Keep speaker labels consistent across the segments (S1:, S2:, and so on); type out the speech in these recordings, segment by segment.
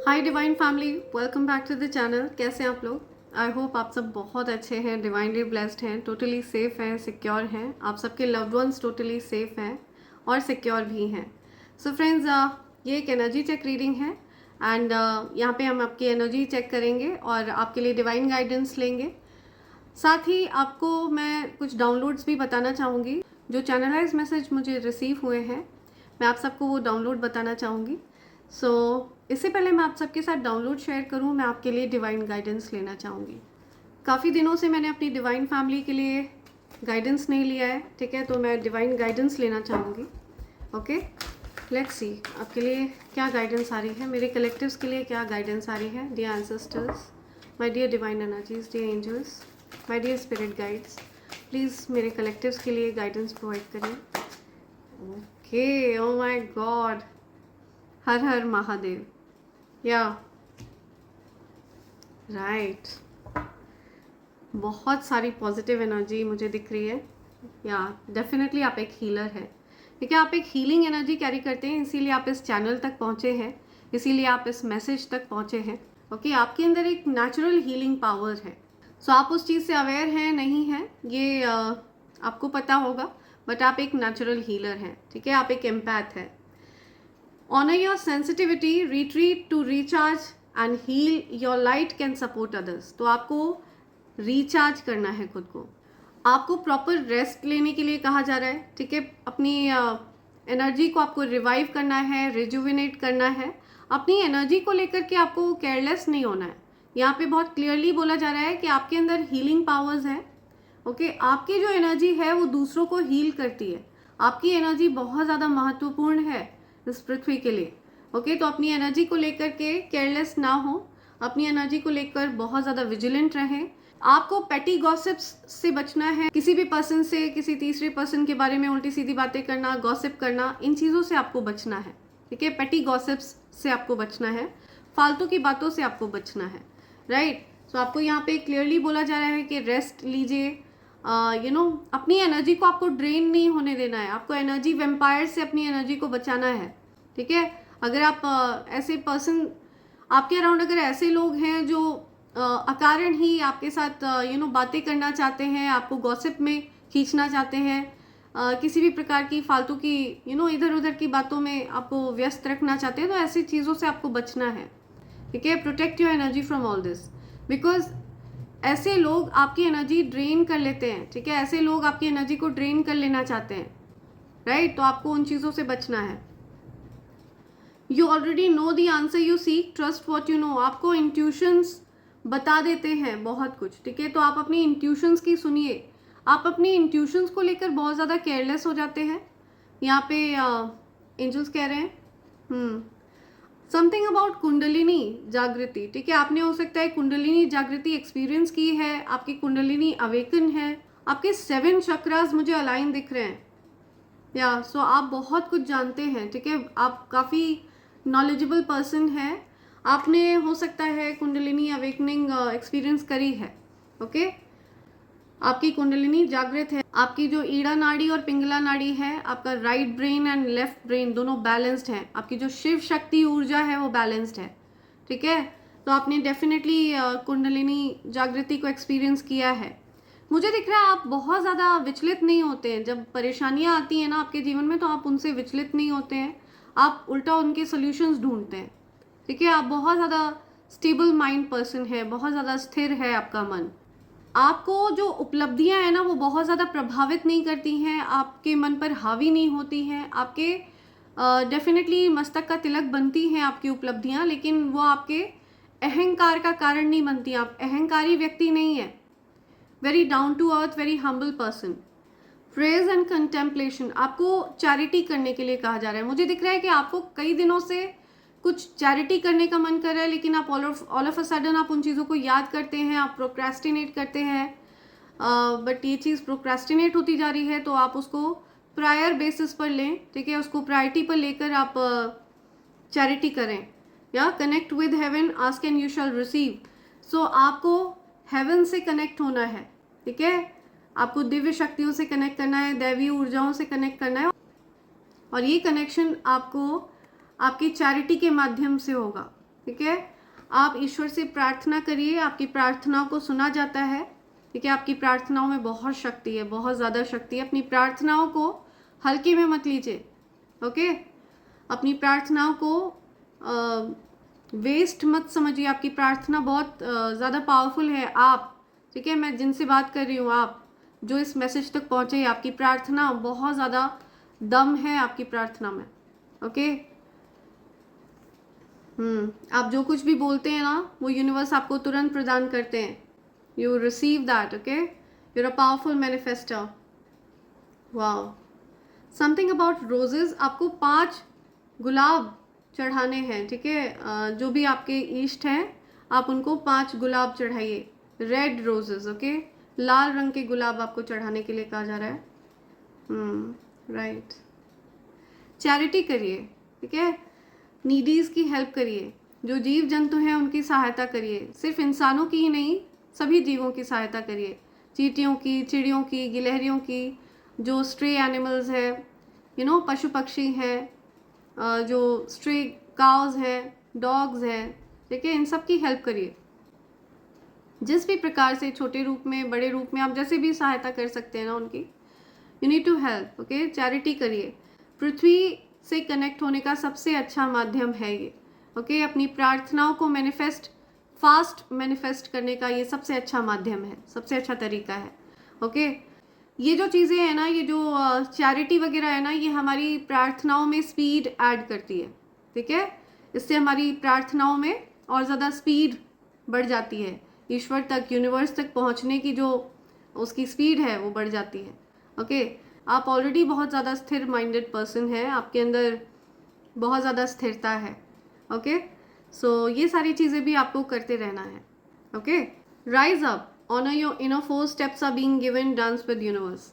S1: Hi divine family, welcome back to the channel. कैसे हैं आप लोग? आई होप आप सब बहुत अच्छे हैं, डिवाइनली ब्लेस्ड हैं, टोटली सेफ हैं, सिक्योर हैं। आप सबके लव्ड वंस टोटली सेफ हैं और सिक्योर भी हैं। सो फ्रेंड्स, ये एक एनर्जी चेक रीडिंग है एंड यहाँ पे हम आपकी एनर्जी चेक करेंगे और आपके लिए डिवाइन गाइडेंस लेंगे। साथ ही आपको मैं कुछ डाउनलोड्स भी बताना चाहूँगी। जो चैनलाइज मैसेज मुझे रिसीव हुए हैं, मैं आप सबको वो डाउनलोड बताना चाहूँगी। इससे पहले मैं आप सबके साथ डाउनलोड शेयर करूँ, मैं आपके लिए डिवाइन गाइडेंस लेना चाहूँगी। काफ़ी दिनों से मैंने अपनी डिवाइन फैमिली के लिए गाइडेंस नहीं लिया है, ठीक है? तो मैं डिवाइन गाइडेंस लेना चाहूँगी। ओके, लेट्स सी आपके लिए क्या गाइडेंस आ रही है, मेरे कलेक्टिव्स के लिए क्या गाइडेंस आ रही है। Dear ancestors, my dear divine energies, dear angels, my dear spirit guides, please मेरे कलेक्टिव्स के लिए गाइडेंस प्रोवाइड करें। ओके, ओ माय गॉड, हर हर महादेव। या राइट, बहुत सारी पॉजिटिव एनर्जी मुझे दिख रही है। या डेफिनेटली आप एक हीलर हैं, क्योंकि आप एक हीलिंग एनर्जी कैरी करते हैं, इसीलिए आप इस चैनल तक पहुंचे हैं, इसीलिए आप इस मैसेज तक पहुंचे हैं। ओके, आपके अंदर एक नेचुरल हीलिंग पावर है। सो आप उस चीज़ से अवेयर हैं नहीं हैं ये आपको पता होगा, बट आप एक नेचुरल हीलर हैं, ठीक है? आप एक एम्पैथ है। Honor your sensitivity, retreat to recharge and heal. Your light can support others. तो आपको रिचार्ज करना है खुद को, आपको प्रॉपर रेस्ट लेने के लिए कहा जा रहा है, ठीक है? अपनी एनर्जी को आपको रिवाइव करना है, रिजुविनेट करना है। अपनी एनर्जी को लेकर के आपको केयरलेस नहीं होना है। यहाँ पे बहुत क्लियरली बोला जा रहा है कि आपके अंदर हीलिंग पावर्स है। ओके, आपकी जो एनर्जी है वो दूसरों को हील करती है। आपकी एनर्जी बहुत ज़्यादा महत्वपूर्ण है इस पृथ्वी के लिए। ओके, तो अपनी एनर्जी को लेकर के केयरलेस ना हो, अपनी एनर्जी को लेकर बहुत ज़्यादा विजिलेंट रहें। आपको पेटी गॉसिप्स से बचना है, किसी भी पर्सन से, किसी तीसरे पर्सन के बारे में उल्टी सीधी बातें करना, गॉसिप करना, इन चीज़ों से आपको बचना है, ठीक है? पेटी गॉसिप्स से आपको बचना है, फालतू की बातों से आपको बचना है, राइट? सो आपको यहाँ पे क्लियरली बोला जा रहा है कि रेस्ट लीजिए। अपनी एनर्जी को आपको ड्रेन नहीं होने देना है, आपको एनर्जी वेम्पायर से अपनी एनर्जी को बचाना है, ठीक है? अगर आप ऐसे पर्सन, आपके अराउंड अगर ऐसे लोग हैं जो अकारण ही आपके साथ बातें करना चाहते हैं, आपको गॉसिप में खींचना चाहते हैं, किसी भी प्रकार की फालतू की इधर उधर की बातों में आपको व्यस्त रखना चाहते हैं, तो ऐसी चीज़ों से आपको बचना है, ठीक है? Protect your energy from all this, because ऐसे लोग आपकी एनर्जी ड्रेन कर लेते हैं, ठीक है? ऐसे लोग आपकी एनर्जी को ड्रेन कर लेना चाहते हैं, राइट? तो आपको उन चीज़ों से बचना है। You already know the answer you seek, trust what you know. आपको इंट्यूशंस बता देते हैं बहुत कुछ, ठीक है? तो आप अपनी इंट्यूशंस की सुनिए। आप अपनी इंट्यूशंस को लेकर बहुत ज़्यादा केयरलेस हो जाते हैं। यहाँ पे एंजल्स कह रहे हैं समथिंग अबाउट कुंडलिनी जागृति, ठीक है? आपने हो सकता है कुंडलिनी जागृति एक्सपीरियंस की है, आपकी कुंडलिनी अवेकन है, आपके 7 चक्रास मुझे अलाइन दिख रहे हैं। या सो आप बहुत कुछ जानते हैं, ठीक है? आप काफ़ी नॉलेजेबल पर्सन है। आपने हो सकता है कुंडलिनी अवेकनिंग एक्सपीरियंस करी है। ओके, आपकी कुंडलिनी जागृत है, आपकी जो ईड़ा नाड़ी और पिंगला नाड़ी है, आपका right brain and left brain दोनों बैलेंस्ड हैं, आपकी जो शिव शक्ति ऊर्जा है वो बैलेंस्ड है, ठीक है? तो आपने डेफिनेटली कुंडलिनी जागृति को एक्सपीरियंस किया है। मुझे दिख रहा है आप बहुत ज़्यादा विचलित नहीं होते हैं। जब परेशानियां आती हैं ना आपके जीवन में, तो आप उनसे विचलित नहीं होते हैं, आप उल्टा उनके सॉल्यूशंस ढूंढते हैं, ठीक है? आप बहुत ज़्यादा स्टेबल माइंड पर्सन है, बहुत ज़्यादा स्थिर है आपका मन। आपको जो उपलब्धियां हैं ना वो बहुत ज़्यादा प्रभावित नहीं करती हैं, आपके मन पर हावी नहीं होती हैं। आपके डेफिनेटली मस्तक का तिलक बनती हैं आपकी उपलब्धियां, लेकिन वो आपके अहंकार का कारण नहीं बनती। आप अहंकारी व्यक्ति नहीं है, very down to earth, very humble person. Praise and contemplation, आपको चैरिटी करने के लिए कहा जा रहा है। मुझे दिख रहा है कि आपको कई दिनों से कुछ चैरिटी करने का मन कर रहा है, लेकिन आप ऑल ऑफ अ सडन आप उन चीज़ों को याद करते हैं, आप प्रोक्रेस्टिनेट करते हैं, बट ये चीज़ प्रोक्रेस्टिनेट होती जा रही है, तो आप उसको प्रायर बेसिस पर लें, ठीक है? उसको प्रायोरिटी पर लेकर आप चैरिटी करें। या connect with heaven, ask and you shall receive. So आपको हेवन से कनेक्ट होना है, ठीक है? आपको दिव्य शक्तियों से कनेक्ट करना है, दैवीय ऊर्जाओं से कनेक्ट करना है, और ये कनेक्शन आपको आपकी चैरिटी के माध्यम से होगा, ठीक है। आप ईश्वर से प्रार्थना करिए, आपकी प्रार्थनाओं को सुना जाता है। ठीक है, आपकी प्रार्थनाओं में बहुत शक्ति है, बहुत ज़्यादा शक्ति है। अपनी प्रार्थनाओं को हल्के में मत लीजिए। ओके, अपनी प्रार्थनाओं को वेस्ट मत समझिए। आपकी प्रार्थना बहुत ज़्यादा पावरफुल है। आप, ठीक है, मैं जिनसे बात कर रही हूँ, आप जो इस मैसेज तक पहुँचे, आपकी प्रार्थना बहुत ज़्यादा दम है आपकी प्रार्थना में। ओके, आप जो कुछ भी बोलते हैं ना, वो यूनिवर्स आपको तुरंत प्रदान करते हैं। You receive that. Okay, you're a powerful manifester. Wow, something about roses. आपको 5 गुलाब चढ़ाने हैं। ठीक है, जो भी आपके इष्ट हैं, आप उनको 5 गुलाब चढ़ाइए। Red roses. ओके, लाल रंग के गुलाब आपको चढ़ाने के लिए कहा जा रहा है। राइट। चैरिटी करिए। ठीक है, नीडीज की हेल्प करिए। जो जीव जंतु हैं उनकी सहायता करिए। सिर्फ इंसानों की ही नहीं, सभी जीवों की सहायता करिए। चींटियों की, चिड़ियों की, गिलहरियों की, जो स्ट्रे एनिमल्स हैं, पशु पक्षी हैं, जो स्ट्रे काउज हैं, डॉग्स हैं, ठीक है, इन सब की हेल्प करिए। जिस भी प्रकार से, छोटे रूप में, बड़े रूप में, आप जैसे भी सहायता कर सकते हैं ना उनकी, you need to help. Okay, charity करिए। पृथ्वी से कनेक्ट होने का सबसे अच्छा माध्यम है ये। ओके, अपनी प्रार्थनाओं को फास्ट मैनिफेस्ट करने का ये सबसे अच्छा माध्यम है, सबसे अच्छा तरीका है। ओके, ये जो चीज़ें हैं ना, ये जो चैरिटी वगैरह है ना, ये हमारी प्रार्थनाओं में स्पीड ऐड करती है। ठीक है, इससे हमारी प्रार्थनाओं में और ज़्यादा स्पीड बढ़ जाती है। ईश्वर तक, यूनिवर्स तक पहुंचने की जो उसकी स्पीड है वो बढ़ जाती है। ओके, आप ऑलरेडी बहुत ज़्यादा स्थिर माइंडेड पर्सन है, आपके अंदर बहुत ज़्यादा स्थिरता है। ओके, सो ये सारी चीज़ें भी आपको करते रहना है। Okay, rise up, honour your inner 4 steps are being given, dance with universe.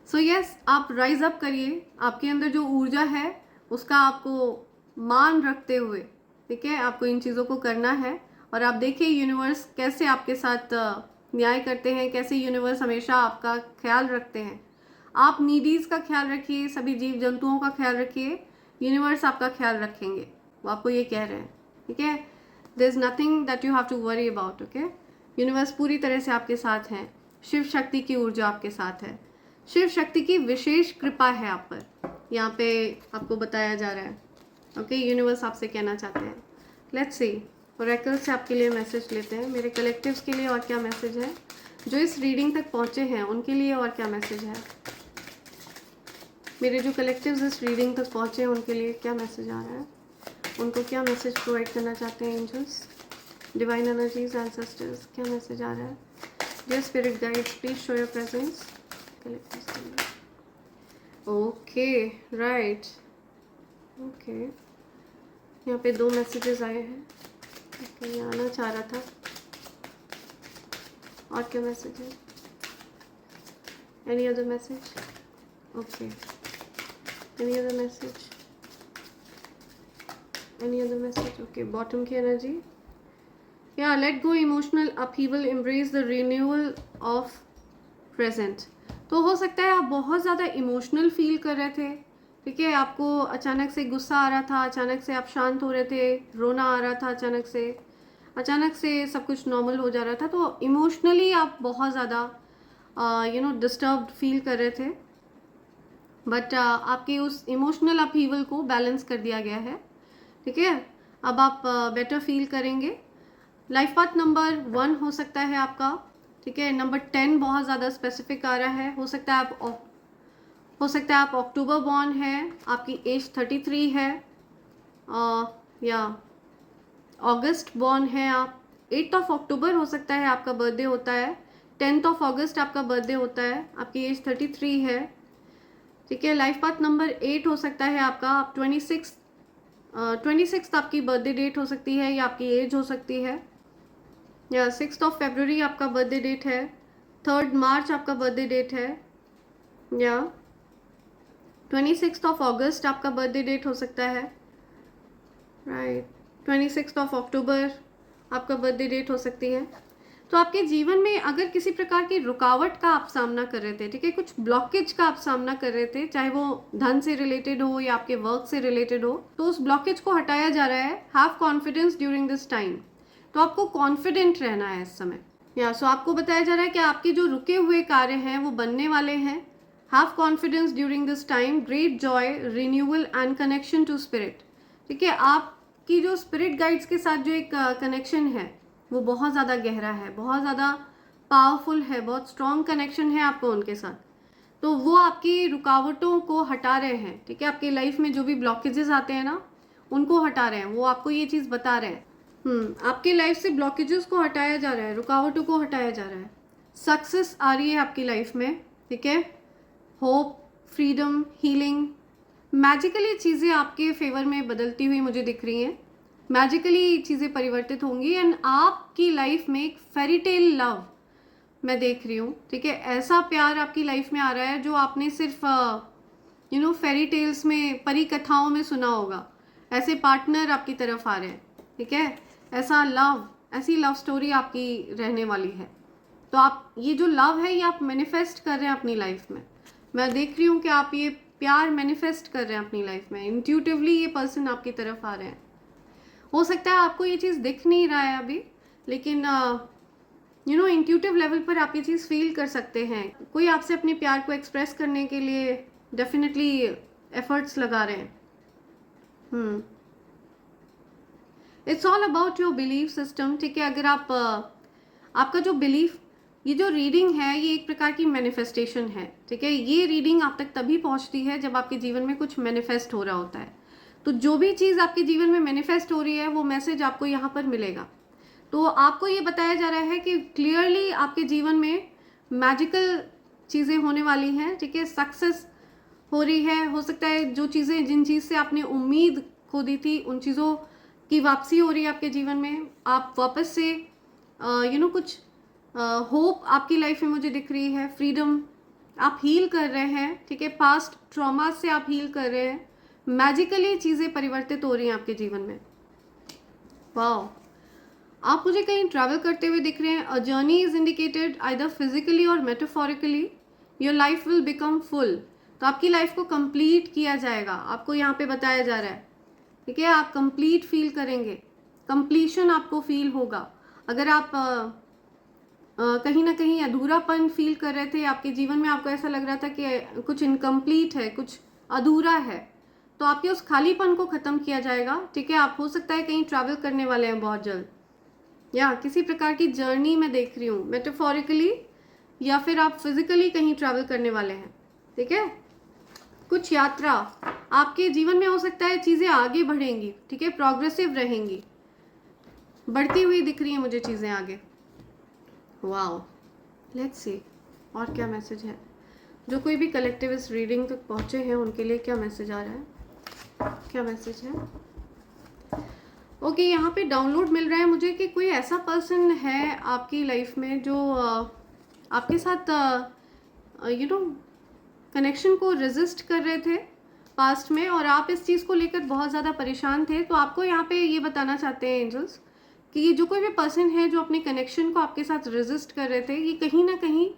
S1: So yes, आप राइज अप करिए। आपके अंदर जो ऊर्जा है उसका आपको मान रखते हुए, ठीक है, आपको इन चीज़ों को करना है। और आप देखिए यूनिवर्स कैसे आपके साथ न्याय करते हैं, कैसे यूनिवर्स हमेशा आपका ख्याल रखते हैं। आप नीडीज़ का ख्याल रखिए, सभी जीव जंतुओं का ख्याल रखिए, यूनिवर्स आपका ख्याल रखेंगे, वो आपको ये कह रहे हैं। ठीक है, there is nothing that you have to worry about. Okay, universe पूरी तरह से आपके साथ हैं। शिव शक्ति की ऊर्जा आपके साथ है। शिव शक्ति की विशेष कृपा है आप पर, यहाँ पे आपको बताया जा रहा है। ओके, यूनिवर्स आपसे कहना चाहते हैं। लेट्स सी, ओरेकल से आपके लिए मैसेज लेते हैं। मेरे कलेक्टिव्स के लिए और क्या मैसेज है, जो इस रीडिंग तक पहुँचे हैं उनके लिए और क्या मैसेज है। मेरे जो कलेक्टिव्स इस रीडिंग तक पहुँचे हैं उनके लिए क्या मैसेज आ रहा है, उनको क्या मैसेज प्रोवाइड करना चाहते हैं एंजल्स, डिवाइन एनर्जीज, एंसेस्टर्स, क्या मैसेज आ रहा है। Dear spirit guides, please show your presence collectives के लिए। Okay, right. ओके, यहाँ पे 2 मैसेजेस आए हैं। ओके, ये आना चाह रहा था। और क्या मैसेज है, any other message. Okay, any other message, any other message. Okay, bottom की एनर्जी, या let go emotional upheaval, embrace the renewal of present. तो हो सकता है आप बहुत ज़्यादा इमोशनल फील कर रहे थे। ठीक है, आपको अचानक से गुस्सा आ रहा था, अचानक से आप शांत हो रहे थे, रोना आ रहा था, अचानक से सब कुछ नॉर्मल हो जा रहा था। तो इमोशनली आप बहुत ज़्यादा डिस्टर्ब्ड फील कर रहे थे। बट आपके उस इमोशनल अपहीवल को बैलेंस कर दिया गया है। ठीक है, अब आप बेटर फील करेंगे। लाइफ पाथ नंबर 1 हो सकता है आपका। ठीक है, नंबर 10 बहुत ज़्यादा स्पेसिफिक आ रहा है। हो सकता है आप अक्टूबर बॉर्न है, आपकी एज 33 है, या अगस्त बॉर्न है आप। 8 अक्टूबर हो सकता है आपका बर्थडे होता है, 10 अगस्त आपका बर्थडे होता है, आपकी एज 33 है। ठीक है, लाइफ पाथ नंबर 8 हो सकता है आपका, आप 26 आपकी बर्थडे डेट हो सकती है, या आपकी एज हो सकती है, या 6 फरवरी आपका बर्थडे डेट है, 3 मार्च आपका बर्थडे डेट है, या 26 अगस्त आपका बर्थडे डेट हो सकता है। राइट, 26 अक्टूबर आपका बर्थडे डेट हो सकती है। तो आपके जीवन में अगर किसी प्रकार की रुकावट का आप सामना कर रहे थे, ठीक है, कुछ ब्लॉकेज का आप सामना कर रहे थे, चाहे वो धन से रिलेटेड हो या आपके वर्क से रिलेटेड हो, तो उस ब्लॉकेज को हटाया जा रहा है। Have confidence during this time. तो आपको कॉन्फिडेंट रहना है इस समय। या सो आपको बताया जा रहा है कि आपके जो रुके हुए कार्य हैं वो बनने वाले हैं। Have confidence during this time, great joy, renewal and connection to spirit. ठीक है, आपकी जो स्पिरिट गाइड्स के साथ जो एक कनेक्शन है वो बहुत ज़्यादा गहरा है, बहुत ज़्यादा पावरफुल है, बहुत स्ट्रॉन्ग कनेक्शन है आपको उनके साथ। तो वो आपकी रुकावटों को हटा रहे हैं। ठीक है, आपकी लाइफ में जो भी ब्लॉकेजेस आते हैं ना, उनको हटा रहे हैं। वो आपको ये चीज़ बता रहे हैं। आपकी लाइफ से ब्लॉकेजेस को हटाया जा रहा है, रुकावटों को हटाया जा रहा है। सक्सेस आ रही है आपकी लाइफ में। ठीक है, होप, फ्रीडम, हीलिंग, मैजिकली चीज़ें आपके फेवर में बदलती हुई मुझे दिख रही हैं। मैजिकली चीज़ें परिवर्तित होंगी एंड आपकी लाइफ में एक फेरी टेल लव मैं देख रही हूँ। ठीक है, ऐसा प्यार आपकी लाइफ में आ रहा है जो आपने सिर्फ फेरी टेल्स में, परी कथाओं में सुना होगा। ऐसे पार्टनर आपकी तरफ आ रहे हैं। ठीक है, ऐसा लव, ऐसी लव स्टोरी आपकी रहने वाली है। तो आप ये जो लव है ये आप मैनिफेस्ट कर रहे हैं अपनी लाइफ में। मैं देख रही हूँ कि आप ये प्यार मैनिफेस्ट कर रहे हैं अपनी लाइफ में। इंट्यूटिवली ये पर्सन आपकी तरफ आ रहे हैं। हो सकता है आपको ये चीज़ दिख नहीं रहा है अभी, लेकिन इंट्यूटिव लेवल पर आप ये चीज़ फील कर सकते हैं। कोई आपसे अपने प्यार को एक्सप्रेस करने के लिए डेफिनेटली एफर्ट्स लगा रहे हैं। It's all about your belief system. ठीक है, अगर आप आपका जो बिलीफ, ये जो रीडिंग है ये एक प्रकार की मैनिफेस्टेशन है। ठीक है, ये रीडिंग आप तक तभी पहुंचती है जब आपके जीवन में कुछ मैनिफेस्ट हो रहा होता है। तो जो भी चीज़ आपके जीवन में मैनिफेस्ट हो रही है वो मैसेज आपको यहाँ पर मिलेगा। तो आपको ये बताया जा रहा है कि क्लियरली आपके जीवन में मैजिकल चीज़ें होने वाली हैं। ठीक है, सक्सेस हो रही है। हो सकता है जो चीज़ें, जिन चीज़ से आपने उम्मीद खो दी थी, उन चीज़ों की वापसी हो रही है आपके जीवन में। आप वापस से कुछ होप आपकी लाइफ में मुझे दिख रही है। फ्रीडम, आप हील कर रहे हैं। ठीक है, पास्ट ट्रॉमा से आप हील कर रहे हैं। मैजिकली चीज़ें परिवर्तित हो रही हैं आपके जीवन में। वाओ, आप मुझे कहीं ट्रैवल करते हुए दिख रहे हैं। A journey is indicated either physically or metaphorically. Your life will become full. तो आपकी लाइफ को कंप्लीट किया जाएगा, आपको यहाँ पे बताया जा रहा है। ठीक है, आप कंप्लीट फील करेंगे, कंप्लीशन आपको फील होगा। अगर आप कहीं ना कहीं अधूरापन फील कर रहे थे आपके जीवन में, आपको ऐसा लग रहा था कि कुछ इनकम्प्लीट है, कुछ अधूरा है, तो आपके उस खालीपन को ख़त्म किया जाएगा। ठीक है, आप हो सकता है कहीं ट्रैवल करने वाले हैं बहुत जल्द, या किसी प्रकार की जर्नी मैं देख रही हूँ, मेटाफोरिकली या फिर आप फिजिकली कहीं ट्रैवल करने वाले हैं। ठीक है, कुछ यात्रा आपके जीवन में हो सकता है, चीज़ें आगे बढ़ेंगी। ठीक है, प्रोग्रेसिव रहेंगी, बढ़ती हुई दिख रही हैं मुझे चीज़ें आगे। वाओ, लेट्स सी और क्या मैसेज है। जो कोई भी कलेक्टिव इस रीडिंग तक पहुँचे हैं उनके लिए क्या मैसेज आ रहा है, क्या मैसेज है। ओके, यहाँ पे डाउनलोड मिल रहा है मुझे कि कोई ऐसा पर्सन है आपकी लाइफ में जो आपके साथ कनेक्शन को रेजिस्ट कर रहे थे पास्ट में, और आप इस चीज़ को लेकर बहुत ज़्यादा परेशान थे। तो आपको यहाँ पे ये बताना चाहते हैं एंजल्स कि ये जो कोई भी पर्सन है जो अपने कनेक्शन को आपके साथ रेजिस्ट कर रहे थे, ये कहीं ना कहीं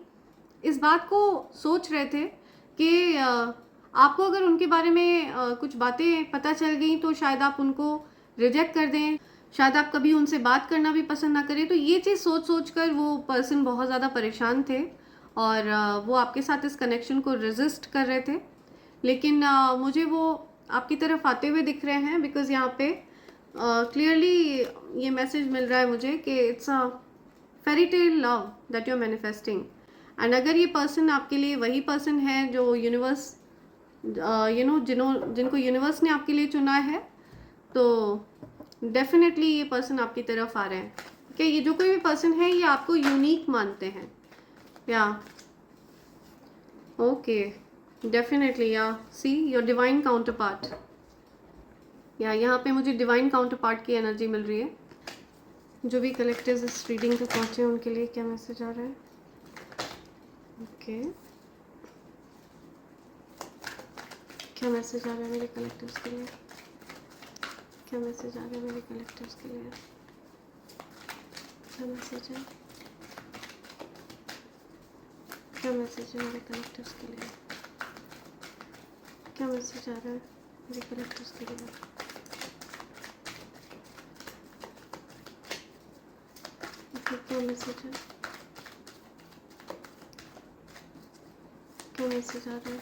S1: इस बात को सोच रहे थे कि आपको अगर उनके बारे में कुछ बातें पता चल गई तो शायद आप उनको रिजेक्ट कर दें, शायद आप कभी उनसे बात करना भी पसंद ना करें। तो ये चीज़ सोच कर वो पर्सन बहुत ज़्यादा परेशान थे और वो आपके साथ इस कनेक्शन को रेजिस्ट कर रहे थे। लेकिन मुझे वो आपकी तरफ आते हुए दिख रहे हैं, बिकॉज यहाँ पे क्लियरली ये मैसेज मिल रहा है मुझे कि it's a fairy tale love that you are manifesting. And अगर ये पर्सन आपके लिए वही पर्सन है जो यूनिवर्स जिनको यूनिवर्स ने आपके लिए चुना है, तो डेफिनेटली ये पर्सन आपकी तरफ आ रहे हैं। ठीक है, ये जो कोई भी पर्सन है ये आपको यूनिक मानते हैं, या ओके, डेफिनेटली, या see your divine counter part, या यहाँ पे मुझे डिवाइन काउंटर पार्ट की एनर्जी मिल रही है। जो भी कलेक्टिव्स इस रीडिंग तक पहुँचे हैं उनके लिए क्या मैसेज आ रहा है। ओके, क्या मैसेज आ रहा है मेरे कलेक्टिव्स के लिए, क्या मैसेज आ रहा है मेरे कलेक्टिव्स के लिए, क्या मैसेज है। क्या मैसेज है मेरे कलेक्टर्स के लिए? क्या मैसेज आ रहा है मेरे कलेक्टर्स के लिए? ओके, क्या मैसेज है? क्या मैसेज आ रहा है?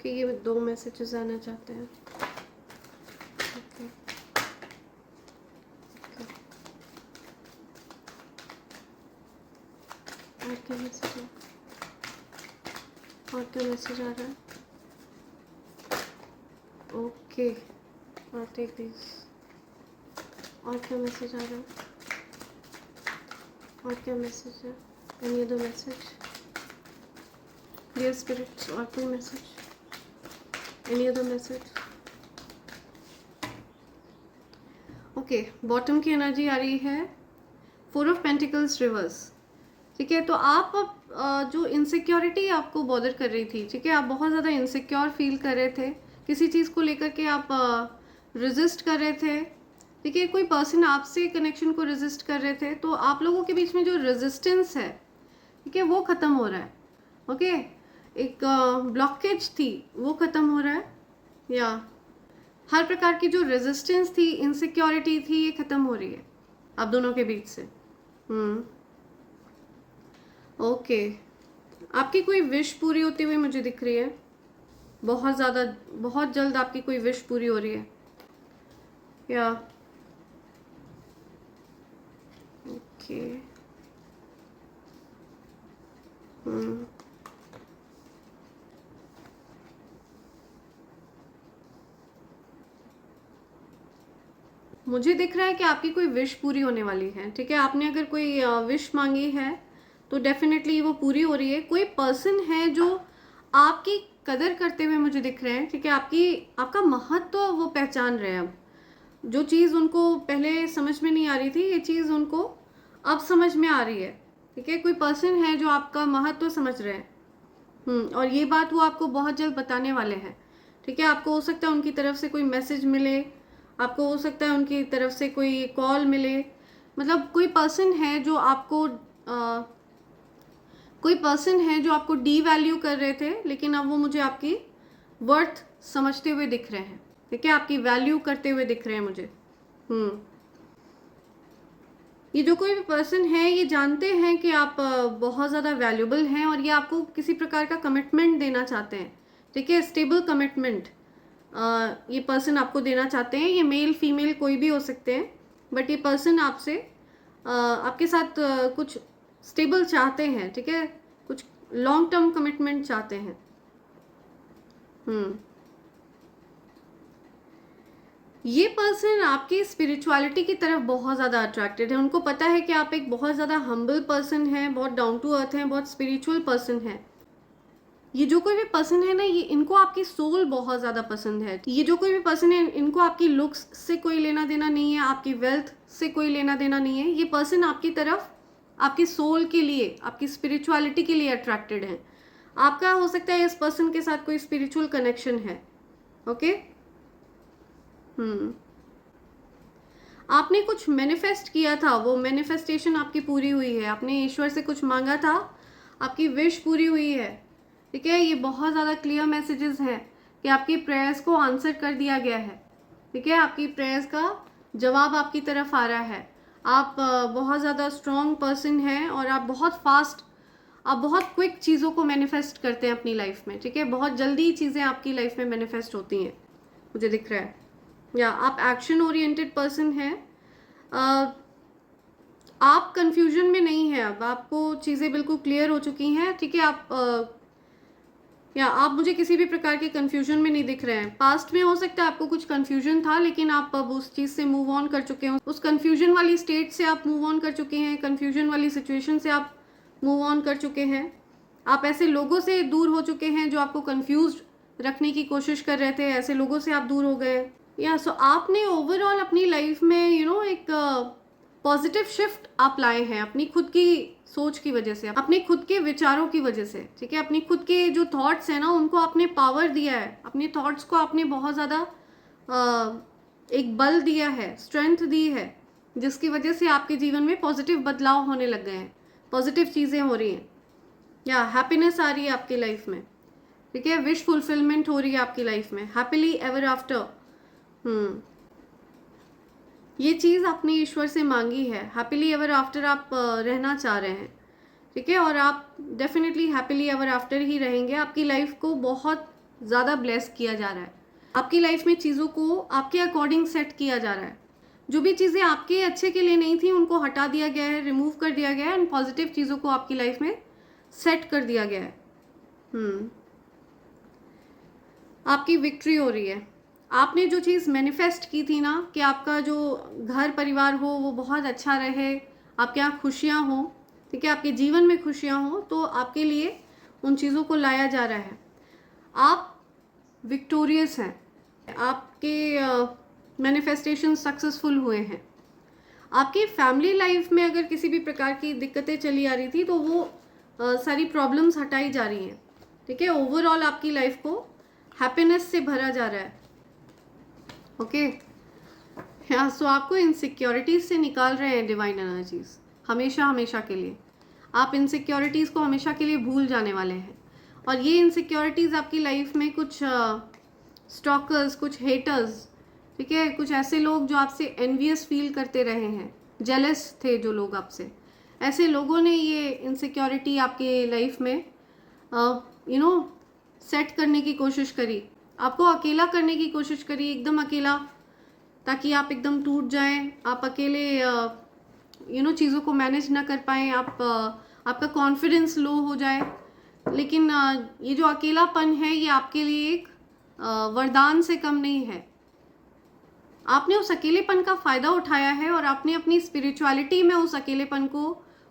S1: कि ये 2 मैसेजेस आना चाहते हैं। ओके, और क्या मैसेज है? और क्या मैसेज आ रहा है? ओके, और टेक दिस। और क्या मैसेज आ रहा है? और क्या मैसेज है? Any other message? Dear spirits, और कोई message? Any other message? Okay, bottom की एनर्जी आ रही है 4 ऑफ पेंटिकल्स रिवर्स। ठीक है, तो आप अब जो इनसिक्योरिटी आपको बॉदर कर रही थी, ठीक है, आप बहुत ज़्यादा इनसिक्योर फील कर रहे थे, किसी चीज़ को लेकर के आप रेजिस्ट कर रहे थे, ठीक है, कोई पर्सन आपसे कनेक्शन को रेजिस्ट कर रहे थे, तो आप लोगों के बीच में जो रेजिस्टेंस है, ठीक है, वो ख़त्म हो रहा है। ओके, एक ब्लॉकेज थी वो ख़त्म हो रहा है, या हर प्रकार की जो रेजिस्टेंस थी, इनसिक्योरिटी थी, ये ख़त्म हो रही है आप दोनों के बीच से। ओके, आपकी कोई विश पूरी होती हुई मुझे दिख रही है, बहुत ज़्यादा, बहुत जल्द आपकी कोई विश पूरी हो रही है, या ओके। मुझे दिख रहा है कि आपकी कोई विश पूरी होने वाली है, ठीक है, आपने अगर कोई विश मांगी है तो डेफिनेटली वो पूरी हो रही है। कोई पर्सन है जो आपकी कदर करते हुए मुझे दिख रहे हैं, ठीक है, आपका महत्व तो वो पहचान रहे हैं। अब जो चीज़ उनको पहले समझ में नहीं आ रही थी, ये चीज़ उनको अब समझ में आ रही है, ठीक है, कोई पर्सन है जो आपका महत्व तो समझ रहे हैं। और ये बात वो आपको बहुत जल्द बताने वाले हैं, ठीक है, आपको हो सकता है उनकी तरफ से कोई मैसेज मिले, आपको हो सकता है उनकी तरफ से कोई कॉल मिले, मतलब कोई पर्सन है जो आपको कोई पर्सन है जो आपको डी वैल्यू कर रहे थे, लेकिन अब वो मुझे आपकी वर्थ समझते हुए दिख रहे हैं, ठीक है, आपकी वैल्यू करते हुए दिख रहे हैं मुझे। ये जो कोई भी पर्सन है, ये जानते हैं कि आप बहुत ज़्यादा वैल्यूबल हैं और ये आपको किसी प्रकार का कमिटमेंट देना चाहते हैं, ठीक है, स्टेबल कमिटमेंट ये पर्सन आपको देना चाहते हैं। ये मेल फीमेल कोई भी हो सकते हैं, बट ये पर्सन आपसे आपके साथ कुछ स्टेबल चाहते हैं, ठीक है, कुछ लॉन्ग टर्म कमिटमेंट चाहते हैं। ये पर्सन आपकी स्पिरिचुअलिटी की तरफ बहुत ज़्यादा अट्रैक्टेड है, उनको पता है कि आप एक बहुत ज़्यादा हम्बल पर्सन हैं, बहुत डाउन टू अर्थ हैं, बहुत स्पिरिचुअल पर्सन हैं। ये जो कोई भी पर्सन है ना, ये इनको आपकी सोल बहुत ज़्यादा पसंद है। ये जो कोई भी पर्सन है, इनको आपकी लुक्स से कोई लेना देना नहीं है, आपकी वेल्थ से कोई लेना देना नहीं है। ये पर्सन आपकी तरफ आपकी सोल के लिए, आपकी स्पिरिचुअलिटी के लिए अट्रैक्टेड है। आपका हो सकता है इस पर्सन के साथ कोई स्पिरिचुअल कनेक्शन है। ओके, आपने कुछ मैनिफेस्ट किया था, वो मैनिफेस्टेशन आपकी पूरी हुई है। आपने ईश्वर से कुछ मांगा था, आपकी विश पूरी हुई है, ठीक है। ये बहुत ज़्यादा क्लियर मैसेजेस हैं कि आपकी प्रेयर्स को आंसर कर दिया गया है, ठीक है, आपकी प्रेयर्स का जवाब आपकी तरफ आ रहा है। आप बहुत ज़्यादा स्ट्रॉन्ग पर्सन हैं और आप बहुत फास्ट, आप बहुत क्विक चीज़ों को मैनिफेस्ट करते हैं अपनी लाइफ में, ठीक है, बहुत जल्दी चीज़ें आपकी लाइफ में मैनिफेस्ट होती हैं, मुझे दिख रहा है। या आप एक्शन ओरिएंटेड पर्सन हैं, आप कंफ्यूजन में नहीं हैं, अब आपको चीज़ें बिल्कुल क्लियर हो चुकी हैं, ठीक है। आप मुझे किसी भी प्रकार के कंफ्यूजन में नहीं दिख रहे हैं। पास्ट में हो सकता है आपको कुछ कंफ्यूजन था, लेकिन आप अब उस चीज़ से मूव ऑन कर चुके हैं, उस कंफ्यूजन वाली स्टेट से आप मूव ऑन कर चुके हैं, कंफ्यूजन वाली सिचुएशन से आप मूव ऑन कर चुके हैं। आप ऐसे लोगों से दूर हो चुके हैं जो आपको कंफ्यूज रखने की कोशिश कर रहे थे, ऐसे लोगों से आप दूर हो गए। सो आपने ओवरऑल अपनी लाइफ में एक पॉजिटिव शिफ्ट आप लाए हैं अपनी खुद की सोच की वजह से, अपने खुद के विचारों की वजह से, ठीक है। अपनी खुद के जो थॉट्स हैं ना, उनको आपने पावर दिया है, अपने थॉट्स को आपने बहुत ज़्यादा एक बल दिया है, स्ट्रेंथ दी है, जिसकी वजह से आपके जीवन में पॉजिटिव बदलाव होने लग गए हैं, पॉजिटिव चीज़ें हो रही हैं, या हैप्पीनेस आ रही है आपकी लाइफ में, ठीक है, विश फुलफिलमेंट हो रही है आपकी लाइफ में, हैप्पीली एवर आफ्टर। ये चीज़ आपने ईश्वर से मांगी है, हैप्पीली एवर आफ्टर आप रहना चाह रहे हैं, ठीक है, और आप definitely happily ever after he रहेंगे। आपकी लाइफ को बहुत ज़्यादा ब्लेस किया जा रहा है, आपकी लाइफ में चीज़ों को आपके अकॉर्डिंग सेट किया जा रहा है। जो भी चीज़ें आपके अच्छे के लिए नहीं थी उनको हटा दिया गया है, रिमूव कर दिया गया है, एंड पॉजिटिव चीज़ों को आपकी लाइफ में सेट कर दिया गया है। आपकी विक्ट्री हो रही है। आपने जो चीज़ मैनिफेस्ट की थी ना कि आपका जो घर परिवार हो वो बहुत अच्छा रहे, आपके यहाँ खुशियाँ हो, ठीक है, आपके जीवन में खुशियाँ हो, तो आपके लिए उन चीज़ों को लाया जा रहा है। आप विक्टोरियस हैं, आपके मैनिफेस्टेशन सक्सेसफुल हुए हैं। आपकी फैमिली लाइफ में अगर किसी भी प्रकार की दिक्कतें चली आ रही थी तो वो सारी प्रॉब्लम्स हटाई जा रही हैं, ठीक है, ओवरऑल आपकी लाइफ को हैप्पीनेस से भरा जा रहा है। ओके, हाँ, सो आपको इनसिक्योरिटीज़ से निकाल रहे हैं डिवाइन एनर्जीज, हमेशा हमेशा के लिए। आप इनसिक्योरिटीज़ को हमेशा के लिए भूल जाने वाले हैं, और ये इनसिक्योरिटीज़ आपकी लाइफ में कुछ स्टॉकर्स, कुछ हेटर्स, ठीक है, कुछ ऐसे लोग जो आपसे एनवियस फील करते रहे हैं, जेलस थे जो लोग आपसे, ऐसे लोगों ने ये इनसिक्योरिटी आपके लाइफ में सेट करने की कोशिश करी, आपको अकेला करने की कोशिश करी, एकदम अकेला, ताकि आप एकदम टूट जाएं, आप अकेले चीज़ों को मैनेज ना कर पाएँ, आपका कॉन्फिडेंस लो हो जाए। लेकिन ये जो अकेलापन है ये आपके लिए एक वरदान से कम नहीं है। आपने उस अकेलेपन का फ़ायदा उठाया है और आपने अपनी स्पिरिचुअलिटी में उस अकेलेपन को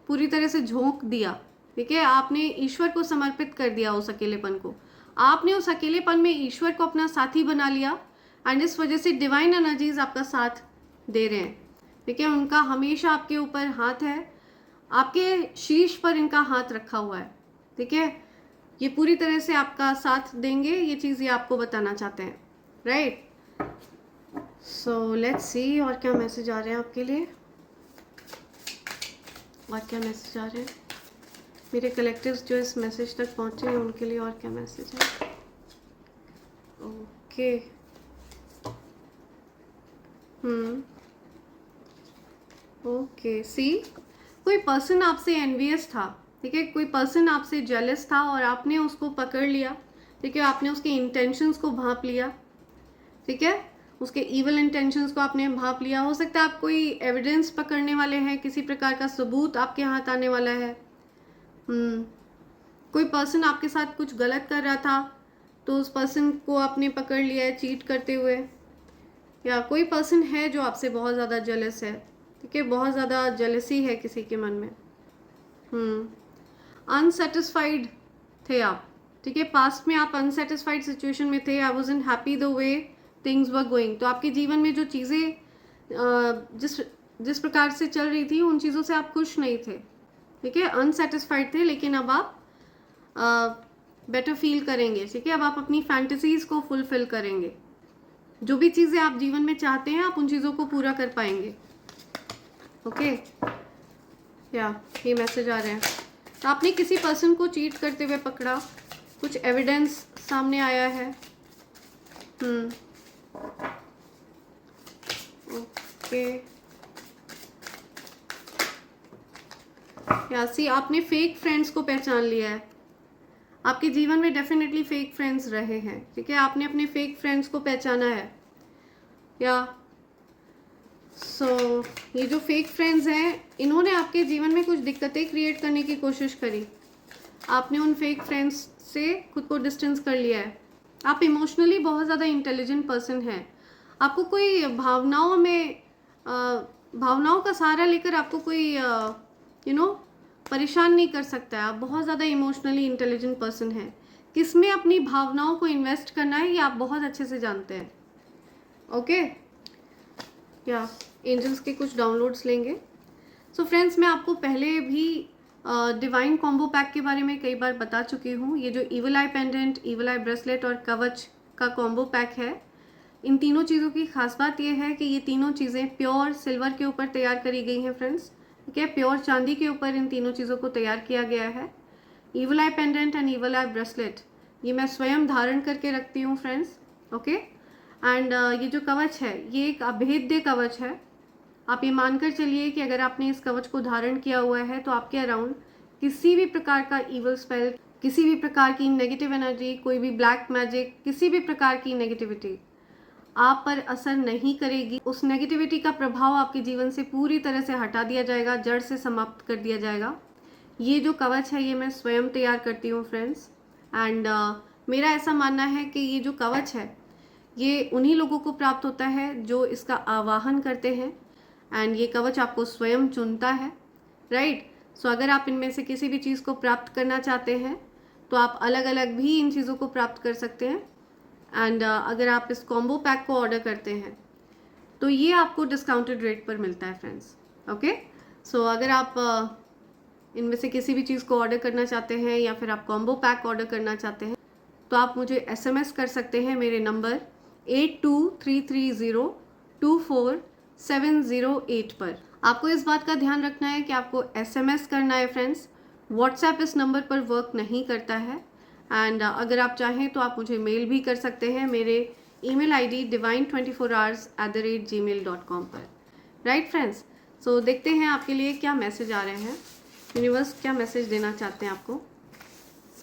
S1: पूरी तरह से झोंक दिया, ठीक है, आपने ईश्वर को समर्पित कर दिया उस अकेलेपन को, आपने उस अकेलेपन में ईश्वर को अपना साथी बना लिया, एंड इस वजह से डिवाइन एनर्जीज आपका साथ दे रहे हैं, ठीक है, उनका हमेशा आपके ऊपर हाथ है, आपके शीश पर इनका हाथ रखा हुआ है, ठीक है, ये पूरी तरह से आपका साथ देंगे, ये चीज़ ये आपको बताना चाहते हैं, राइट। सो लेट्स सी और क्या मैसेज आ रहे हैं आपके लिए, और क्या मैसेज आ रहे हैं मेरे कलेक्टिव्स जो इस मैसेज तक पहुंचे हैं उनके लिए, और क्या मैसेज है। ओके, ओके, सी, कोई पर्सन आपसे एनवियस था, ठीक है, कोई पर्सन आपसे जेलस था और आपने उसको पकड़ लिया, ठीक है, आपने उसके इंटेंशंस को भांप लिया, ठीक है, उसके इवल इंटेंशंस को आपने भांप लिया। हो सकता है आप कोई एविडेंस पकड़ने वाले हैं, किसी प्रकार का सबूत आपके हाथ आने वाला है। कोई पर्सन आपके साथ कुछ गलत कर रहा था तो उस पर्सन को आपने पकड़ लिया है चीट करते हुए, या कोई पर्सन है जो आपसे बहुत ज़्यादा जेलस है, ठीक है, बहुत ज़्यादा जेलसी है किसी के मन में। अनसेटिस्फाइड थे आप, ठीक है, पास्ट में आप अनसेटिस्फाइड सिचुएशन में थे, आई wasn't happy the way things were going, तो आपके जीवन में जो चीज़ें जिस प्रकार से चल रही थी उन चीज़ों से आप खुश नहीं थे, ठीक है, अनसेटिस्फाइड थे, लेकिन अब आप बेटर फील करेंगे, ठीक है, अब आप अपनी फैंटेसीज को फुलफिल करेंगे, जो भी चीज़ें आप जीवन में चाहते हैं आप उन चीज़ों को पूरा कर पाएंगे। ओके, या ये मैसेज आ रहे हैं। तो आपने किसी पर्सन को चीट करते हुए पकड़ा, कुछ एविडेंस सामने आया है। ओके, या सी, आपने फेक फ्रेंड्स को पहचान लिया है, आपके जीवन में डेफिनेटली फेक फ्रेंड्स रहे हैं, ठीक है, आपने अपने फेक फ्रेंड्स को पहचाना है, या सो ये जो फेक फ्रेंड्स हैं इन्होंने आपके जीवन में कुछ दिक्कतें क्रिएट करने की कोशिश करी, आपने उन फेक फ्रेंड्स से खुद को डिस्टेंस कर लिया है। आप इमोशनली बहुत ज़्यादा इंटेलिजेंट पर्सन हैं, आपको कोई भावनाओं का सहारा लेकर आपको कोई परेशान नहीं कर सकता है। आप बहुत ज़्यादा इमोशनली इंटेलिजेंट पर्सन हैं, किसमें अपनी भावनाओं को इन्वेस्ट करना है ये आप बहुत अच्छे से जानते हैं। ओके, या एंजल्स के कुछ डाउनलोड्स लेंगे। सो फ्रेंड्स, मैं आपको पहले भी डिवाइन कॉम्बो पैक के बारे में कई बार बता चुकी हूँ। ये जो इवल आई पेंडेंट, इवल आई ब्रेसलेट और कवच का कॉम्बो पैक है, इन तीनों चीज़ों की खास बात यह है कि ये तीनों चीज़ें प्योर सिल्वर के ऊपर तैयार करी गई हैं फ्रेंड्स, ठीक है। प्योर चांदी के ऊपर इन तीनों चीज़ों को तैयार किया गया है। Evil I pendant and evil I bracelet ये मैं स्वयं धारण करके रखती हूँ फ्रेंड्स, ओके। एंड ये जो कवच है ये एक अभेद्य कवच है। आप ये मानकर चलिए कि अगर आपने इस कवच को धारण किया हुआ है तो आपके अराउंड किसी भी प्रकार का ईवल स्पेल, किसी भी प्रकार की नेगेटिव एनर्जी, कोई भी ब्लैक मैजिक, किसी भी प्रकार की नेगेटिविटी आप पर असर नहीं करेगी। उस नेगेटिविटी का प्रभाव आपके जीवन से पूरी तरह से हटा दिया जाएगा, जड़ से समाप्त कर दिया जाएगा। ये जो कवच है ये मैं स्वयं तैयार करती हूँ फ्रेंड्स। एंड मेरा ऐसा मानना है कि ये जो कवच है ये उन्हीं लोगों को प्राप्त होता है जो इसका आवाहन करते हैं। एंड ये कवच आपको स्वयं चुनता है, राइट। सो अगर आप इनमें से किसी भी चीज़ को प्राप्त करना चाहते हैं तो आप अलग अलग भी इन चीज़ों को प्राप्त कर सकते हैं। एंड अगर आप इस कॉम्बो पैक को ऑर्डर करते हैं तो ये आपको डिस्काउंटेड रेट पर मिलता है फ्रेंड्स, ओके। सो अगर आप इनमें से किसी भी चीज़ को ऑर्डर करना चाहते हैं या फिर आप कॉम्बो पैक ऑर्डर करना चाहते हैं तो आप मुझे SMS कर सकते हैं मेरे नंबर 8233024708 पर। आपको इस बात का ध्यान रखना है कि आपको SMS करना है फ्रेंड्स, व्हाट्सएप इस नंबर पर वर्क नहीं करता है। एंड अगर आप चाहें तो आप मुझे मेल भी कर सकते हैं मेरे ईमेल ID divine24hours@gmail.com पर, राइट फ्रेंड्स। सो देखते हैं आपके लिए क्या मैसेज आ रहे हैं। यूनिवर्स क्या मैसेज देना चाहते हैं आपको,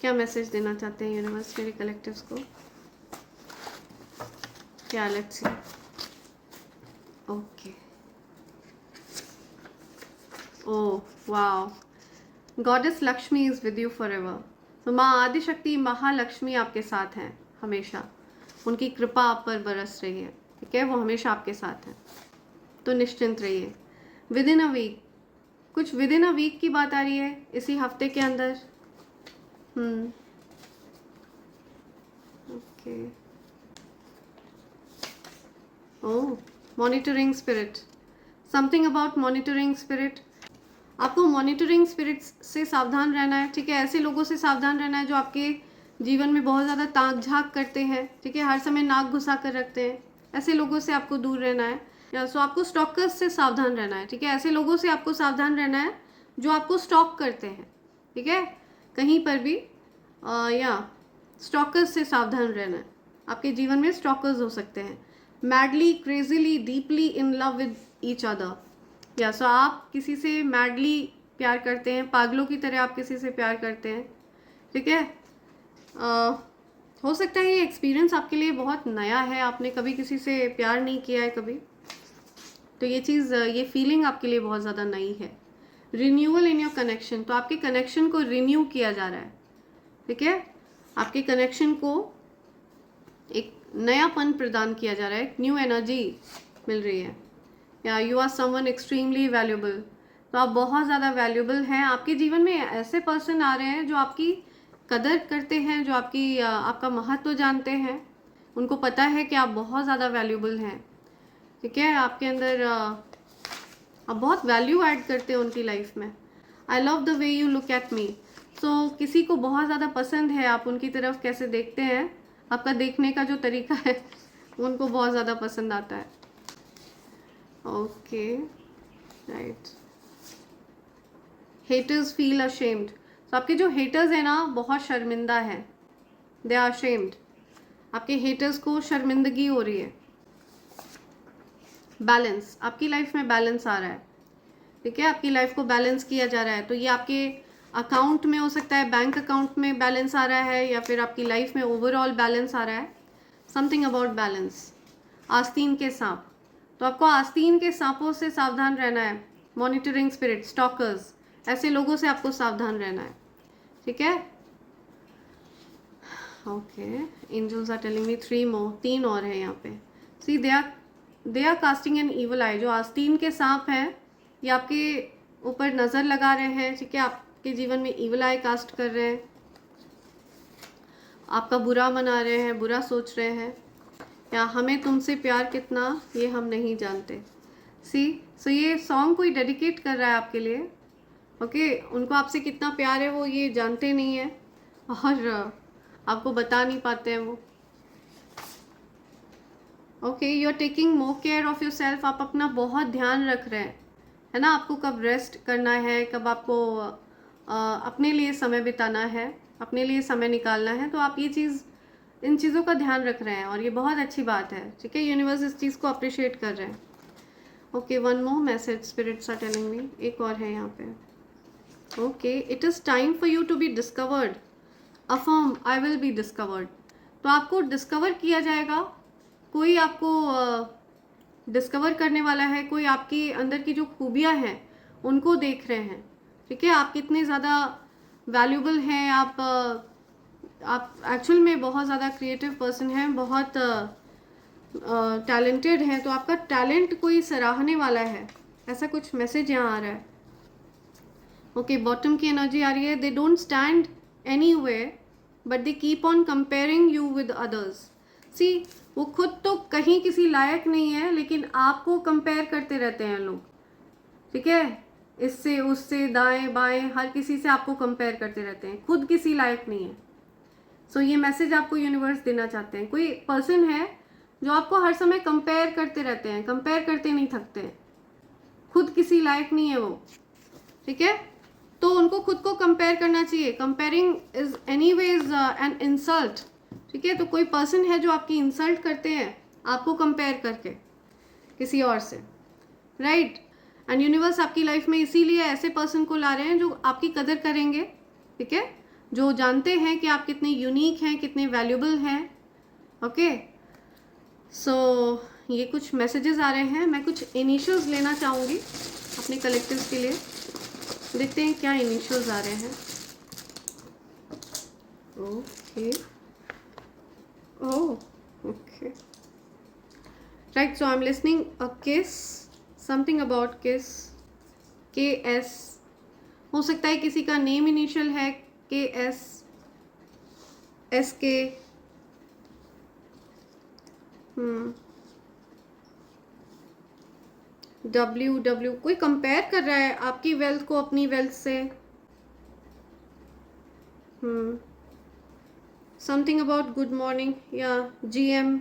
S1: क्या मैसेज देना चाहते हैं यूनिवर्स मेरे कलेक्टिव्स को, क्या, let's see. Okay, oh wow, goddess Lakshmi is with you for ever. तो माँ आदिशक्ति महालक्ष्मी आपके साथ हैं हमेशा, उनकी कृपा आप पर बरस रही है, ठीक है, वो हमेशा आपके साथ हैं, तो निश्चिंत रहिए। विद इन अ वीक, कुछ विद इन अ वीक की बात आ रही है, इसी हफ्ते के अंदर। Okay, oh, monitoring spirit, something about monitoring spirit. आपको मॉनिटरिंग स्पिरिट्स से सावधान रहना है, ठीक है। ऐसे लोगों से सावधान रहना है जो आपके जीवन में बहुत ज़्यादा ताक झाँक करते हैं, ठीक है, हर समय नाक घुसा कर रखते हैं। ऐसे लोगों से आपको दूर रहना है। या सो आपको स्टॉकर्स से सावधान रहना है, ठीक है। ऐसे लोगों से आपको सावधान रहना है जो आपको स्टॉक करते हैं, ठीक है, कहीं पर भी। या स्टॉकर्स से सावधान रहना है। आपके जीवन में स्टॉकर्स हो सकते हैं। Madly, crazily, deeply in love with each other. या सो आप किसी से मैडली प्यार करते हैं, पागलों की तरह आप किसी से प्यार करते हैं, ठीक है। हो सकता है ये एक्सपीरियंस आपके लिए बहुत नया है, आपने कभी किसी से प्यार नहीं किया है कभी, तो ये चीज़, ये फीलिंग आपके लिए बहुत ज़्यादा नई है। रिन्यूअल इन योर कनेक्शन, तो आपके कनेक्शन को रिन्यू किया जा रहा है, ठीक है। आपके कनेक्शन को एक नयापन प्रदान किया जा रहा है, एक न्यू एनर्जी मिल रही है। या you are someone extremely valuable, तो आप बहुत ज़्यादा वैल्यूबल हैं। आपके जीवन में ऐसे पर्सन आ रहे हैं जो आपकी कदर करते हैं, जो आपका महत्व जानते हैं, उनको पता है कि आप बहुत ज़्यादा वैल्यूबल हैं, ठीक है। आपके अंदर आप बहुत वैल्यू ऐड करते हैं उनकी लाइफ में। I love the way you look at me, so किसी को बहुत ज़्यादा पसंद है आप उनकी तरफ कैसे देखते हैं, आपका देखने का जो तरीका है उनको बहुत ज़्यादा पसंद आता है। Okay, right. Haters feel ashamed, तो आपके जो हेटर्स हैं ना बहुत शर्मिंदा हैं, दे आर अशेम्ड। आपके हेटर्स को शर्मिंदगी हो रही है। बैलेंस, आपकी लाइफ में बैलेंस आ रहा है, ठीक है, आपकी लाइफ को बैलेंस किया जा रहा है। तो ये आपके अकाउंट में हो सकता है, बैंक अकाउंट में बैलेंस आ रहा है, या फिर आपकी लाइफ में ओवरऑल बैलेंस आ रहा है। Something about balance. आस्तीन के सांप, तो आपको आस्तीन के सांपों से सावधान रहना है। मॉनिटरिंग स्पिरिट, स्टॉकर्स, ऐसे लोगों से आपको सावधान रहना है, ठीक है। Okay, angels are telling me 3 more, 3 और है यहाँ पे। See they are casting an evil eye, जो आस्तीन के सांप हैं ये आपके ऊपर नज़र लगा रहे हैं, ठीक है, आपके जीवन में ईवल आई कास्ट कर रहे हैं, आपका बुरा मना रहे हैं, बुरा सोच रहे हैं, या हमें तुमसे प्यार कितना ये हम नहीं जानते। सो ये सॉन्ग कोई डेडिकेट कर रहा है आपके लिए, ओके। उनको आपसे कितना प्यार है वो ये जानते नहीं है और आपको बता नहीं पाते हैं वो। Okay, you are taking more care of yourself, आप अपना बहुत ध्यान रख रहे हैं, है ना। आपको कब रेस्ट करना है, कब आपको अपने लिए समय बिताना है, अपने लिए समय निकालना है, तो आप ये चीज़, इन चीज़ों का ध्यान रख रहे हैं और ये बहुत अच्छी बात है, ठीक है। यूनिवर्स इस चीज़ को अप्रिशिएट कर रहे हैं। Okay, one more message spirits are telling me, एक और है यहाँ पे। Okay, it is time for you to be discovered, affirm I will be discovered. तो आपको डिस्कवर किया जाएगा, कोई आपको डिस्कवर करने वाला है, कोई आपकी अंदर की जो खूबियाँ हैं उनको देख रहे हैं, ठीक है। आप कितने ज़्यादा वैल्यूबल हैं, आप एक्चुअल में बहुत ज़्यादा क्रिएटिव पर्सन हैं, बहुत टैलेंटेड हैं, तो आपका टैलेंट कोई सराहने वाला है, ऐसा कुछ मैसेज यहाँ आ रहा है। ओके, बॉटम की एनर्जी आ रही है, they don't stand any way but they keep on comparing you with others. See, वो खुद तो कहीं किसी लायक नहीं है, लेकिन आपको कंपेयर करते रहते हैं लोग, ठीक है। इससे उससे, दाएं बाएं, हर किसी से आपको कंपेयर करते रहते हैं, खुद किसी लायक नहीं है। सो ये मैसेज आपको यूनिवर्स देना चाहते हैं। कोई पर्सन है जो आपको हर समय कंपेयर करते रहते हैं, कंपेयर करते नहीं थकते हैं, खुद किसी लायक नहीं है वो, ठीक है। तो उनको खुद को कंपेयर करना चाहिए। Comparing is anyways an insult, ठीक है। तो कोई पर्सन है जो आपकी इंसल्ट करते हैं आपको कंपेयर करके किसी और से, राइट। एंड यूनिवर्स आपकी लाइफ में इसीलिए ऐसे पर्सन को ला रहे हैं जो आपकी कदर करेंगे, ठीक है, जो जानते हैं कि आप कितने यूनिक हैं, कितने वैल्यूबल हैं। ओके, सो ये कुछ मैसेजेस आ रहे हैं। मैं कुछ इनिशियल्स लेना चाहूँगी अपने कलेक्टिव्स के लिए, देखते हैं क्या इनिशियल्स आ रहे हैं। Okay, oh okay, right. So I am listening a kiss, something about किस, KS। हो सकता है किसी का नेम इनिशियल है KS, SK। WW। कोई कंपेयर कर रहा है आपकी वेल्थ को अपनी वेल्थ से। समथिंग अबाउट गुड मॉर्निंग, या GM।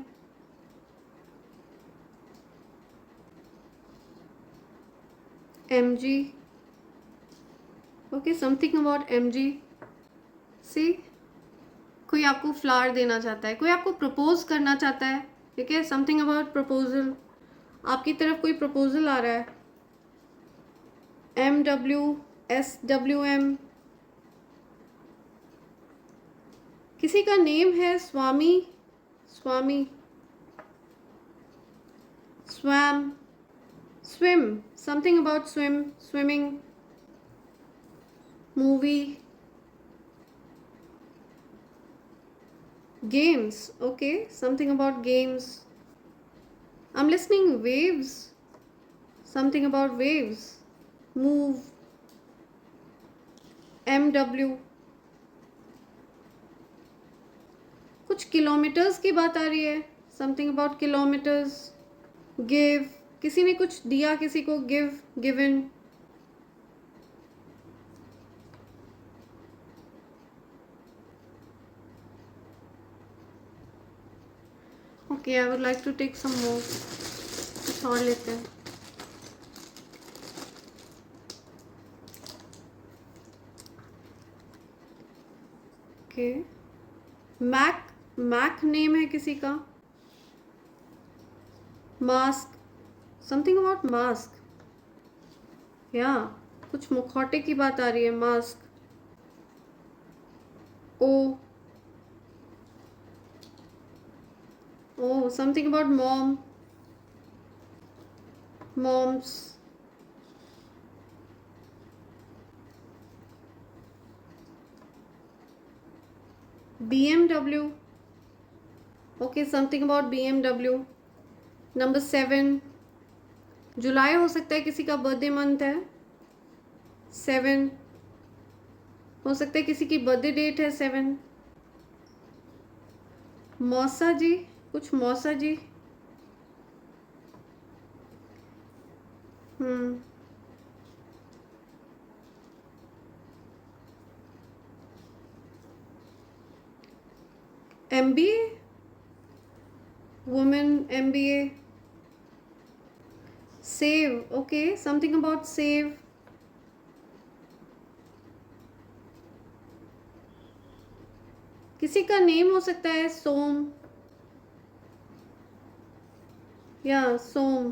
S1: MG। Okay, something about MG। सी, कोई आपको फ्लावर देना चाहता है, कोई आपको प्रपोज करना चाहता है, ठीक है। समथिंग अबाउट प्रपोजल, आपकी तरफ कोई प्रपोजल आ रहा है। MW, SWM। किसी का नेम है Swami, Swami, swam, swim, something about swim, swimming, movie, games. Okay, something about games. I'm listening waves, something about waves, move, MW। कुछ किलोमीटर्स की बात आ रही है, समथिंग अबाउट किलोमीटर्स, गिव, किसी ने कुछ दिया किसी को, give, given. Okay, I would like to take some more, कुछ और लेते हैं। ओके, मैक, मैक नेम है किसी का। मास्क, समथिंग अबाउट मास्क, या कुछ मुखौटे की बात आ रही है। Mask, oh something about mom, moms, BMW। Okay, something about BMW। Number 7, जुलाई हो सकता है किसी का बर्थडे मंथ है। 7 हो सकता है किसी की बर्थडे डेट है 7। मौसा जी, कुछ मौसा जी। MBA, women MBA, save, okay, something about save, किसी का नेम हो सकता है सोम, या सोम,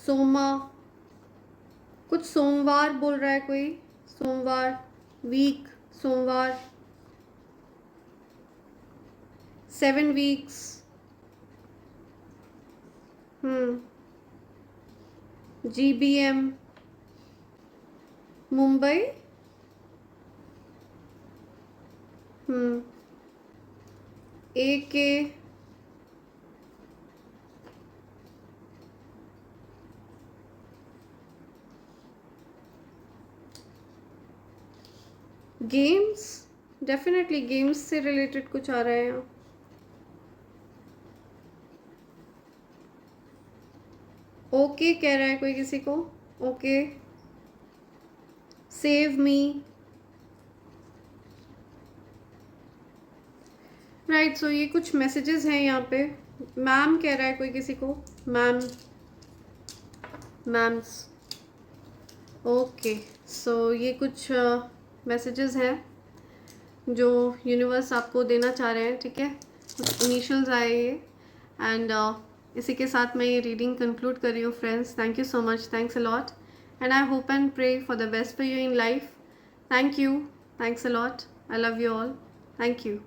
S1: सोमा, कुछ सोमवार बोल रहा है कोई, सोमवार, वीक, सोमवार, 7 weeks, GBM, Mumbai, AK, games, definitely games से रिलेटेड कुछ आ रहा है यहाँ। ओके कह रहा है कोई किसी को, ओके, सेव मी, राइट। सो ये कुछ मैसेजेस हैं यहाँ पे। मैम कह रहा है कोई किसी को, मैम, मैम्स, ओके। सो ये कुछ मैसेजेस हैं जो यूनिवर्स आपको देना चाह रहे हैं, ठीक है। इनिशियल्स आए ये, एंड इसी के साथ मैं ये रीडिंग कंक्लूड कर रही हूँ friends. Thank you so much, thanks a lot, and I hope and pray for the best for you in life. Thank you, thanks a lot, I love you all, thank you.